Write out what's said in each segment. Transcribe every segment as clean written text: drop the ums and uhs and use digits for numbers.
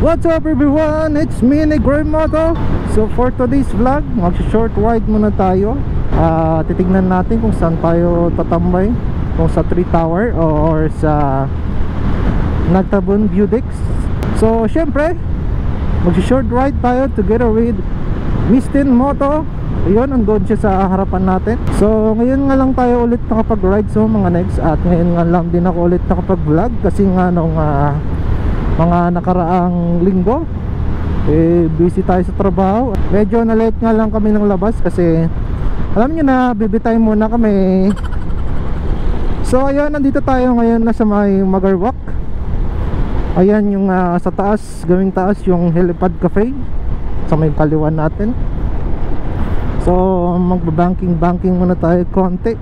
What's up everyone? It's me, Negroy Moto. So for today's vlog, mag-short ride muna tayo. Titignan natin kung saan tayo tatambay, kung sa Tree Tower or sa Nagtabon View Decks. So syempre, mag-short ride tayo together with Mistin Moto. Ayun, andun siya sa harapan natin. So ngayon nga lang tayo ulit nakapag-ride so mga next. At ngayon nga lang din ako ulit nakapag-vlog kasi nga nung mga nakaraang linggo busy tayo sa trabaho. Medyo na late nga lang kami ng labas kasi alam nyo na, bibitay muna kami. So ayun, nandito tayo ngayon na sa may Magarwak. Ayan yung sa taas, gawing taas yung Helipad Cafe sa may kaliwan natin. So magbabanking muna tayo konting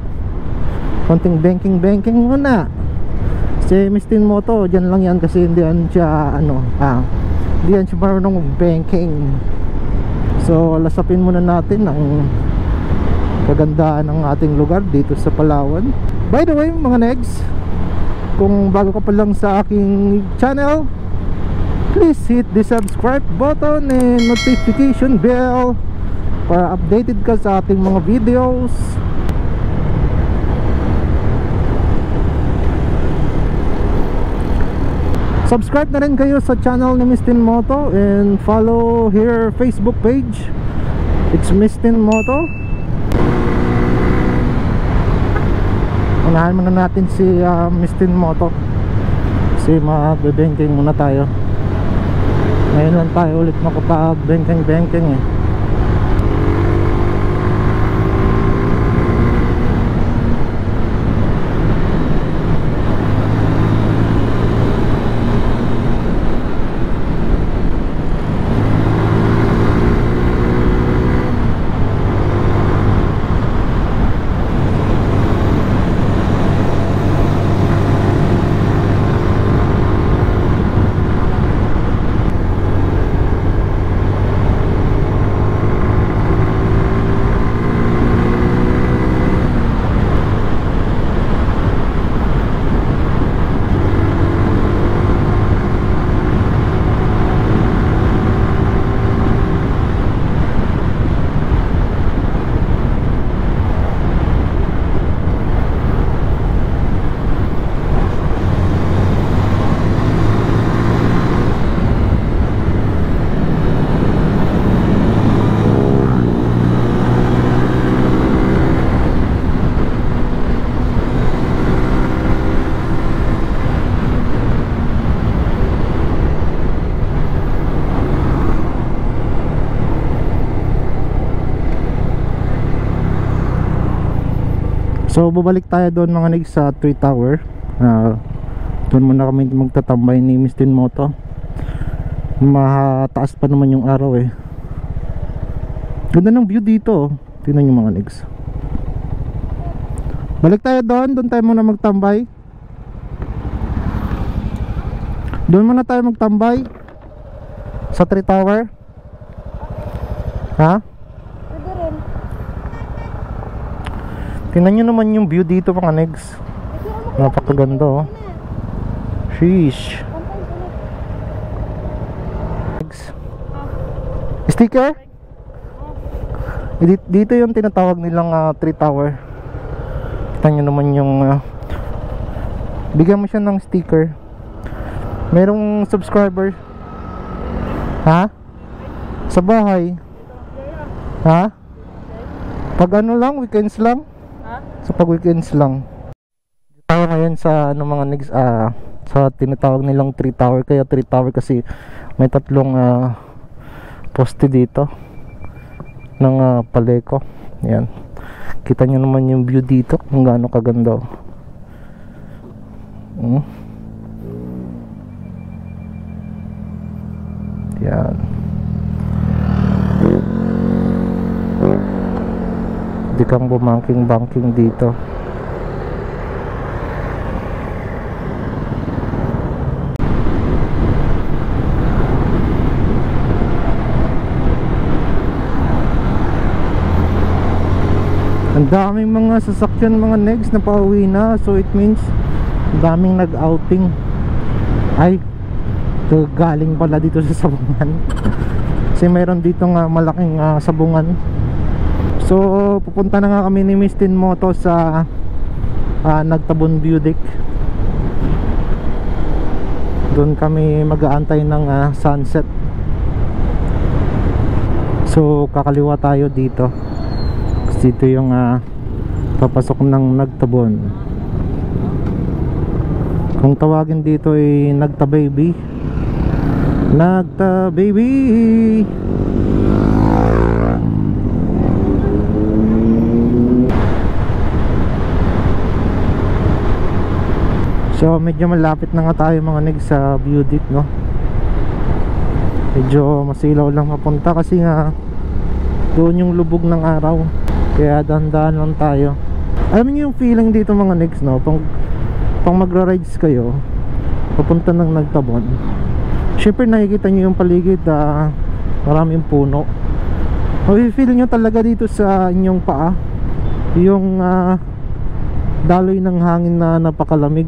banking muna. Si Mistin Moto, dyan lang yan kasi hindi yan siya hindi yan siya marunong banking. So lasapin muna natin ang kagandaan ng ating lugar dito sa Palawan. By the way mga negs, kung bago ka pa lang sa aking channel, please hit the subscribe button and notification bell para updated ka sa ating mga videos. Subscribe na rin kayo sa channel ni Mistin Moto and follow her Facebook page. It's Mistin Moto. Unahan muna natin si Mistin Moto kasi mag-banking muna tayo. Ngayon lang tayo ulit makapag-banking eh. So babalik tayo doon mga nig sa Tree Tower. Doon muna kami magtatambay ni Mistin Moto. Mataas pa naman yung araw eh. Ganda ng view dito. Tingnan nyo mga nigs. Balik tayo doon tayo muna magtambay. Doon muna tayo magtambay sa Tree Tower. Ha? Tingnan nyo naman yung view dito mga negs. Napakaganda oh. Sheesh. Sticker? Dito yung tinatawag nilang Tree Tower. Tingnan nyo naman yung bigyan mo siya ng sticker. Merong subscriber. Ha? Sa bahay. Ha? Pag ano lang, weekends lang. So pag weekends lang. Tayo ngayon sa mga negs sa tinatawag nilang Tree Tower. Kaya Tree Tower kasi may tatlong poste dito ng paleko. Yan. Kita nyo naman yung view dito kung gaano kaganda. Yan. Hindi kang bumanking dito. Ang daming mga sasakyan mga negs na pauwi na. So it means ang daming nag-outing. Ay, So, galing pala dito sa sabungan. Kasi mayroon dito nga malaking sabungan. So pupunta na nga kami ni Miss Tin Moto sa Nagtabon View Deck. Doon kami mag-aantay ng sunset. So kakaliwa tayo dito kasi dito yung papasok ng Nagtabon. Kung tawagin dito ay Nagta-baby. Nagta-baby. So medyo malapit na nga tayo mga neg sa view deck, no? Medyo masilaw lang mapunta kasi nga doon yung lubog ng araw. Kaya dahan-dahan lang tayo. Alam niyo yung feeling dito mga negs, no? Pang magra-rides kayo papunta ng Nagtabon, syempre nakikita nyo yung paligid, maraming puno. Feel nyo talaga dito sa inyong paa yung daloy ng hangin na napakalamig.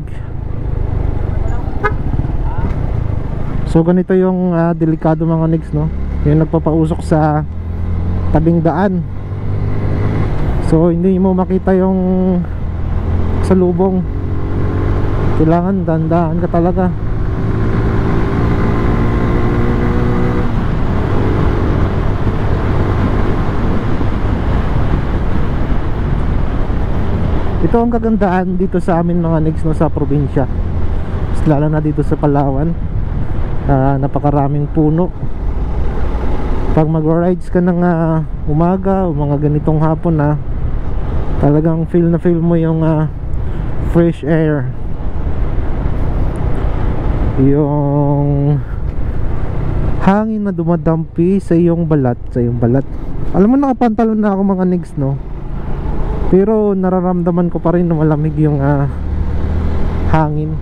So ganito yung delikado mga negs, no? Yung nagpapausok sa tabing daan. So hindi mo makita yung salubong. Kailangan dahan-dahan ka talaga. Ito ang kagandaan dito sa amin mga negs, no, sa probinsya. Lalo na dito sa Palawan. Napakaraming puno. Pag mag-rides ka ng umaga o mga ganitong hapon, talagang feel na feel mo yung fresh air, yung hangin na dumadampi sa iyong balat, Alam mo, nakapantalon na ako mga negs, no? Pero nararamdaman ko pa rin na malamig yung hangin.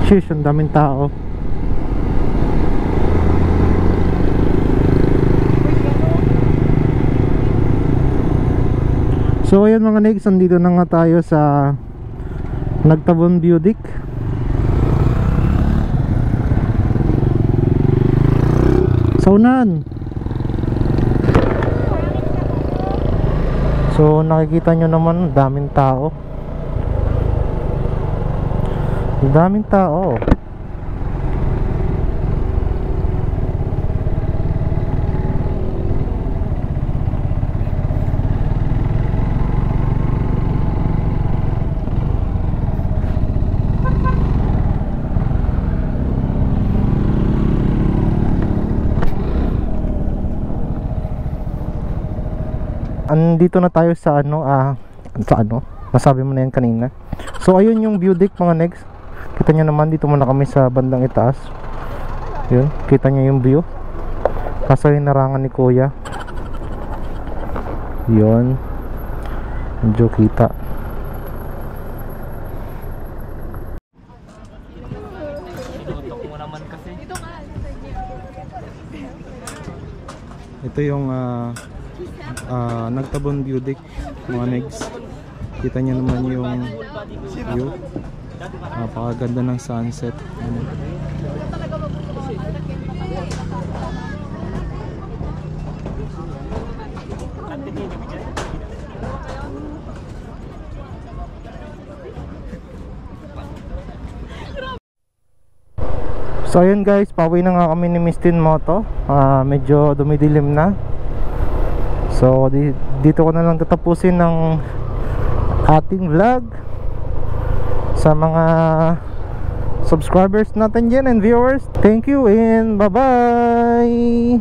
Sheesh, ang daming tao. So ayan mga negs, andito na nga tayo sa Nagtabon View Deck. Saunan. So nakikita nyo naman, daming tao. Daming tao. Andito na tayo sa nasabi mo na yan kanina. So ayun yung view deck mga negs. Kita nyo naman, dito muna kami sa bandang itaas. Yun, kita nyo yung view. Kaso yung narangan ni kuya. Yun, medyo kita. Ito yung Nagtabon View Deck mga negs. Kita nyo naman yung view. Napakaganda ng sunset. So ayun guys, pauwi na nga kami ni Miss Tin Moto. Medyo dumidilim na. So dito ko na lang tatapusin ng ating vlog. Sa mga subscribers natin dyan and viewers, thank you and bye bye.